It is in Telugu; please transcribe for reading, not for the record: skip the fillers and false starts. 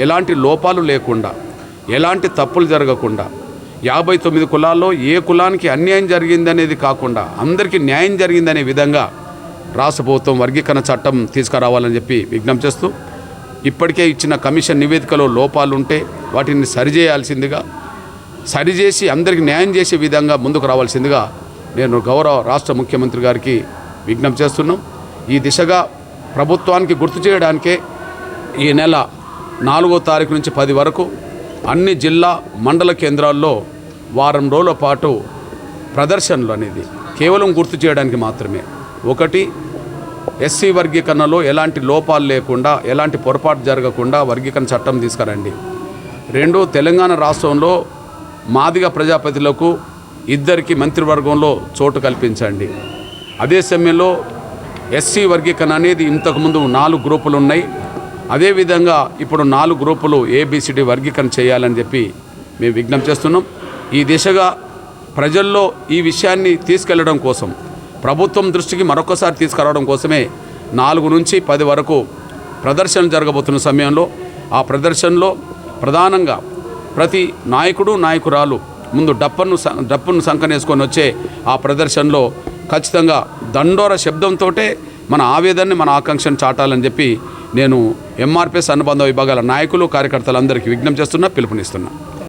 ఎలాంటి లోపాలు లేకుండా, ఎలాంటి తప్పులు జరగకుండా, 59 కులాల్లో ఏ కులానికి అన్యాయం జరిగిందనేది కాకుండా అందరికీ న్యాయం జరిగిందనే విధంగా రాష్ట్ర ప్రభుత్వం వర్గీకరణ చట్టం తీసుకురావాలని చెప్పి విజ్ఞప్తి చేస్తూ, ఇప్పటికే ఇచ్చిన కమిషన్ నివేదికలో లోపాలు ఉంటే వాటిని సరిచేయాల్సిందిగా, సరిచేసి అందరికీ న్యాయం చేసే విధంగా ముందుకు రావాల్సిందిగా నేను గౌరవ రాష్ట్ర ముఖ్యమంత్రి గారికి విజ్ఞప్తి చేస్తున్నాం. ఈ దిశగా ప్రభుత్వానికి గుర్తు చేయడానికే ఈ నెల 4వ తారీఖు నుంచి 10 వరకు అన్ని జిల్లా మండల కేంద్రాల్లో వారం రోజుల పాటు ప్రదర్శనలు అనేది కేవలం గుర్తు చేయడానికి మాత్రమే. 1, ఎస్సీ వర్గీకరణలో ఎలాంటి లోపాలు లేకుండా, ఎలాంటి పొరపాటు జరగకుండా వర్గీకరణ చట్టం తీసుకురండి. 2, తెలంగాణ రాష్ట్రంలో మాదిగ ప్రజాపతిలకు 2 మంత్రివర్గంలో చోటు కల్పించండి. అదే సమయంలో ఎస్సీ వర్గీకరణ అనేది ఇంతకుముందు 4 గ్రూపులు ఉన్నాయి, అదేవిధంగా ఇప్పుడు 4 గ్రూపులు ABCD వర్గీకరణ చేయాలని చెప్పి మేము విజ్ఞప్తి చేస్తున్నాం. ఈ దిశగా ప్రజల్లో ఈ విషయాన్ని తీసుకెళ్లడం కోసం, ప్రభుత్వం దృష్టికి మరొకసారి తీసుకురావడం కోసమే 4 నుంచి 10 వరకు ప్రదర్శనలు జరగబోతున్న సమయంలో ఆ ప్రదర్శనలో ప్రధానంగా ప్రతి నాయకుడు నాయకురాలు ముందు డప్పును సంకనేసుకొని వచ్చే ఆ ప్రదర్శనలో ఖచ్చితంగా దండోర శబ్దంతో మన ఆవేదనని, మన ఆకాంక్షను చాటాలని చెప్పి నేను MRPS అనుబంధ విభాగాల నాయకులు కార్యకర్తలందరికీ విజ్ఞప్తి చేస్తున్నా, పిలుపునిస్తున్నా.